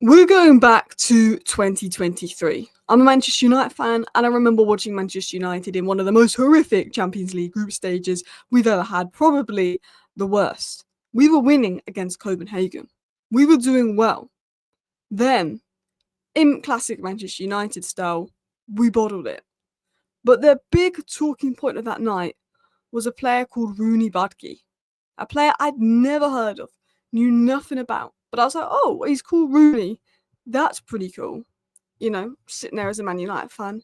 We're going back to 2023. I'm a Manchester United fan, and I remember watching Manchester United in one of the most horrific Champions League group stages we've ever had, probably the worst. We were winning against Copenhagen. We were doing well. Then, in classic Manchester United style, we bottled it. But the big talking point of that night was a player called Roony Bardghji, a player I'd never heard of, knew nothing about. But I was like, oh, he's called Rooney. That's pretty cool. Sitting there as a Man United fan.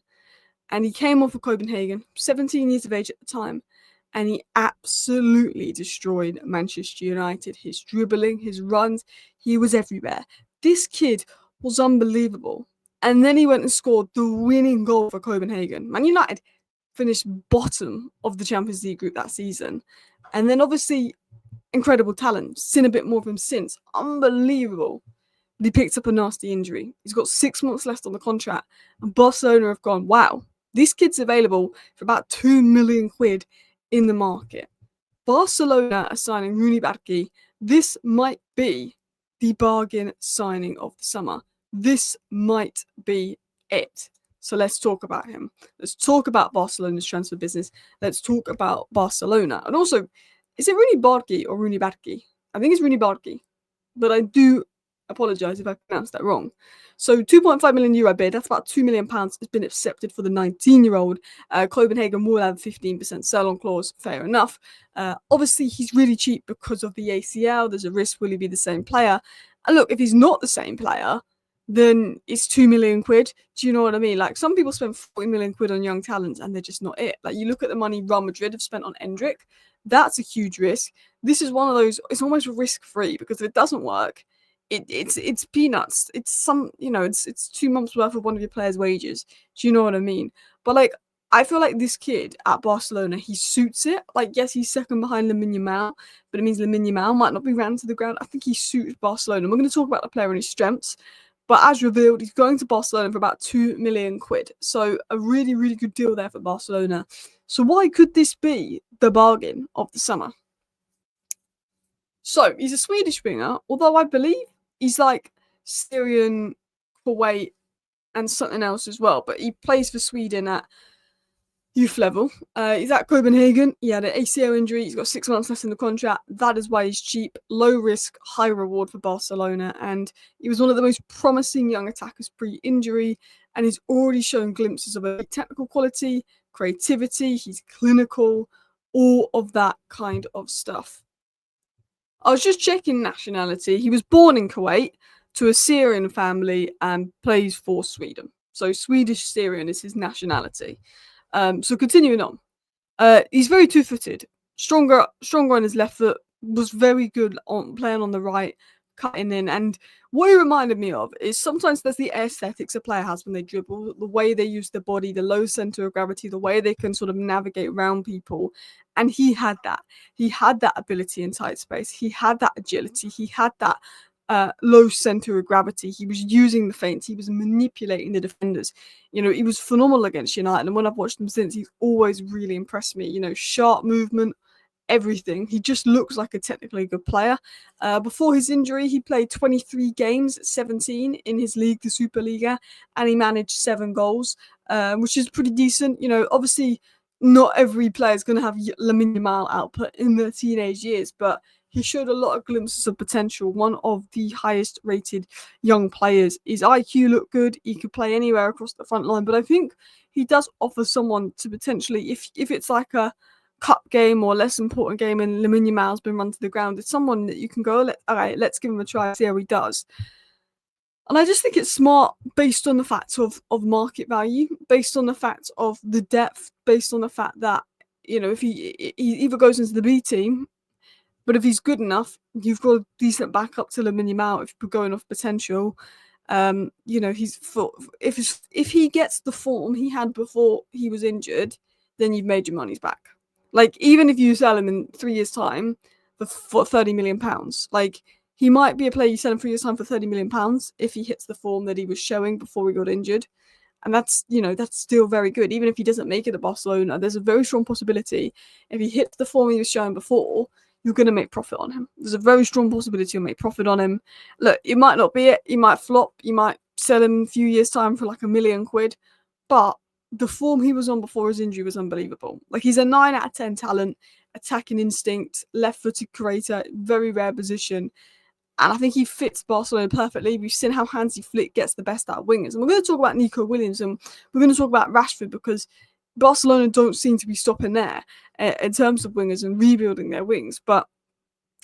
And he came off of Copenhagen, 17 years of age at the time, and he absolutely destroyed Manchester United. His dribbling, his runs, he was everywhere. This kid was unbelievable. And then he went and scored the winning goal for Copenhagen. Man United finished bottom of the Champions League group that season. And then obviously incredible talent. Seen a bit more of him since. Unbelievable. But he picked up a nasty injury. He's got 6 months left on the contract. And Barcelona have gone, wow, this kid's available for about 2 million quid in the market. Barcelona are signing Roony Bardghji. This might be the bargain signing of the summer. This might be it. So let's talk about him. Let's talk about Barcelona's transfer business. Let's talk about Barcelona. And also, is it Roony Bardghji or Roony Bardghji? I think it's Roony Bardghji. But I do apologise if I pronounced that wrong. So €2.5 million bid, that's about £2 million, has been accepted for the 19-year-old. Copenhagen will have a 15% sell-on clause, fair enough. Obviously, he's really cheap because of the ACL. There's a risk, will he be the same player? And look, if he's not the same player, then it's 2 million quid. Do you know what I mean? Like, some people spend 40 million quid on young talents and they're just not it. Like, you look at the money Real Madrid have spent on Endrick, that's a huge risk. This is one of those, it's almost risk-free, because if it doesn't work, it's peanuts. It's some, it's 2 months worth of one of your players' wages. Do you know what I mean? But like, I feel like this kid at Barcelona, he suits it. Like, yes, he's second behind Lamine Yamal, but it means Lamine Yamal might not be ran to the ground. I think he suits Barcelona. We're going to talk about the player and his strengths. But as revealed, he's going to Barcelona for about 2 million quid. So a really, really good deal there for Barcelona. So why could this be the bargain of the summer? So he's a Swedish winger, although I believe he's like Syrian, Kuwait, and something else as well. But he plays for Sweden at youth level. He's at Copenhagen. He had an ACL injury. He's got 6 months left in the contract. That is why he's cheap. Low risk, high reward for Barcelona. And he was one of the most promising young attackers pre-injury. And he's already shown glimpses of a technical quality, creativity. He's clinical, all of that kind of stuff. I was just checking nationality. He was born in Kuwait to a Syrian family and plays for Sweden. So Swedish Syrian is his nationality. So continuing on, he's very two-footed, stronger on his left foot, was very good on playing on the right, cutting in. And what he reminded me of is sometimes there's the aesthetics a player has when they dribble, the way they use their body, the low center of gravity, the way they can sort of navigate around people. And he had that. He had that ability in tight space. He had that agility. He had that low center of gravity. He was using the feints. He was manipulating the defenders. He was phenomenal against United. And when I've watched him since, he's always really impressed me. Sharp movement, everything. He just looks like a technically good player. Before his injury, he played 23 games at 17 in his league, the Superliga, and he managed 7 goals, which is pretty decent. Obviously, not every player is going to have Lamine Yamal output in their teenage years, but he showed a lot of glimpses of potential. One of the highest rated young players. His IQ looked good. He could play anywhere across the front line, but I think he does offer someone to potentially, if it's like a cup game or less important game and Lamine Yamal's been run to the ground, it's someone that you can go, all right, let's give him a try, see how he does. And I just think it's smart based on the fact of market value, based on the fact of the depth, based on the fact that, if he either goes into the B team, but if he's good enough, you've got a decent backup to Lamine Yamal if you're going off potential. If he gets the form he had before he was injured, then you've made your money's back. Like, even if you sell him in 3 years' time for £30 million, like, he might be a player you sell him 3 years' time for £30 million if he hits the form that he was showing before he got injured. And that's still very good. Even if he doesn't make it at Barcelona, there's a very strong possibility if he hits the form he was showing before, you're going to make profit on him. There's a very strong possibility you'll make profit on him. Look, it might not be it. He might flop. You might sell him in a few years' time for like £1 million. But the form he was on before his injury was unbelievable. Like, he's a 9 out of 10 talent, attacking instinct, left-footed creator, very rare position. And I think he fits Barcelona perfectly. We've seen how Hansi Flick gets the best out of wingers. And we're going to talk about Nico Williams and we're going to talk about Rashford, because Barcelona don't seem to be stopping there in terms of wingers and rebuilding their wings. But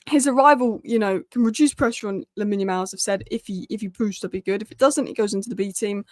his arrival, can reduce pressure on Lamine Yamal, as I've said, if he proves to be good. If it doesn't, it goes into the B team.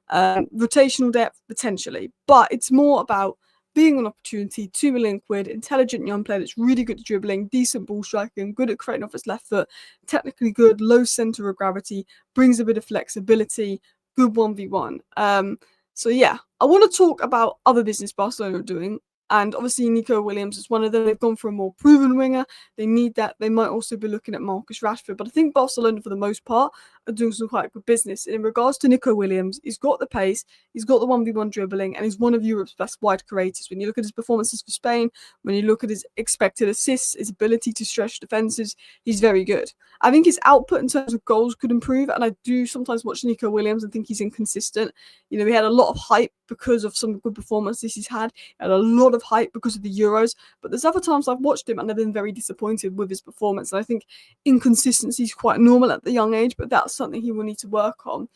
Rotational depth, potentially. But it's more about being an opportunity, £2 million, intelligent young player that's really good at dribbling, decent ball striking, good at creating off his left foot, technically good, low centre of gravity, brings a bit of flexibility, good 1v1. So yeah, I want to talk about other business Barcelona are doing. And obviously Nico Williams is one of them. They've gone for a more proven winger. They need that. They might also be looking at Marcus Rashford. But I think Barcelona, for the most part, are doing some quite good business. And in regards to Nico Williams, he's got the pace, he's got the 1v1 dribbling, and he's one of Europe's best wide creators. When you look at his performances for Spain, when you look at his expected assists, his ability to stretch defences, he's very good. I think his output in terms of goals could improve, and I do sometimes watch Nico Williams and think he's inconsistent. He had a lot of hype because of some good performances he's had. He had a lot of hype because of the Euros, but there's other times I've watched him and I've been very disappointed with his performance. And I think inconsistency is quite normal at the young age, but that's something he will need to work on.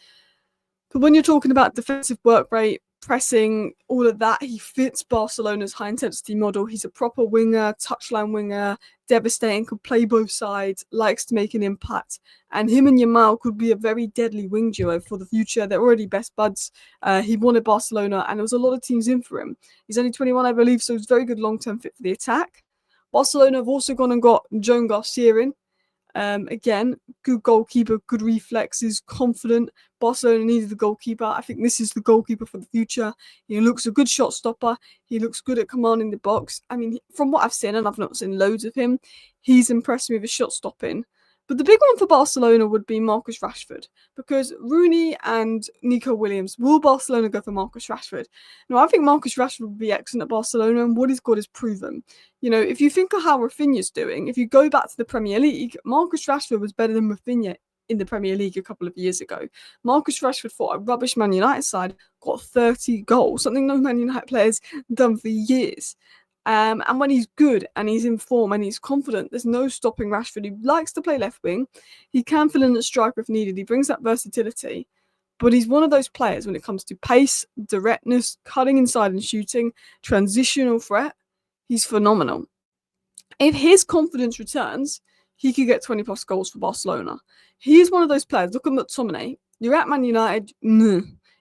But when you're talking about defensive work rate, pressing, all of that, he fits Barcelona's high-intensity model. He's a proper winger, touchline winger, devastating, could play both sides, likes to make an impact. And him and Yamal could be a very deadly wing duo for the future. They're already best buds. He wanted Barcelona, and there was a lot of teams in for him. He's only 21, I believe, so he's a very good long-term fit for the attack. Barcelona have also gone and got Joan Garcia in. Again, good goalkeeper, good reflexes, confident. Barcelona needed the goalkeeper. I think this is the goalkeeper for the future. He looks a good shot stopper. He looks good at commanding the box. I mean, from what I've seen, and I've not seen loads of him, he's impressed me with his shot stopping. But the big one for Barcelona would be Marcus Rashford, because Rooney and Nico Williams, will Barcelona go for Marcus Rashford? No, I think Marcus Rashford would be excellent at Barcelona, and what he's got is proven. If you think of how Raphina's doing, if you go back to the Premier League, Marcus Rashford was better than Raphina in the Premier League a couple of years ago. Marcus Rashford fought a rubbish Man United side, got 30 goals, something no Man United players done for years. And when he's good and he's in form and he's confident, there's no stopping Rashford. He likes to play left wing. He can fill in at striker if needed. He brings that versatility. But he's one of those players when it comes to pace, directness, cutting inside and shooting, transitional threat. He's phenomenal. If his confidence returns, he could get 20 plus goals for Barcelona. He's one of those players. Look at McTominay. You're at Man United.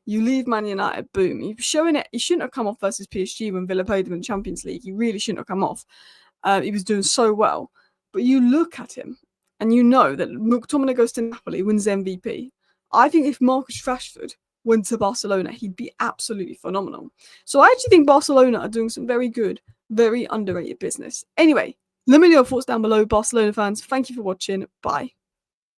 You leave Man United, boom. You're showing it. He shouldn't have come off versus PSG when Villa played him in the Champions League. He really shouldn't have come off. He was doing so well. But you look at him and you know that McTominay goes to Napoli, wins MVP. I think if Marcus Rashford went to Barcelona, he'd be absolutely phenomenal. So I actually think Barcelona are doing some very good, very underrated business. Anyway, let me know your thoughts down below, Barcelona fans. Thank you for watching. Bye.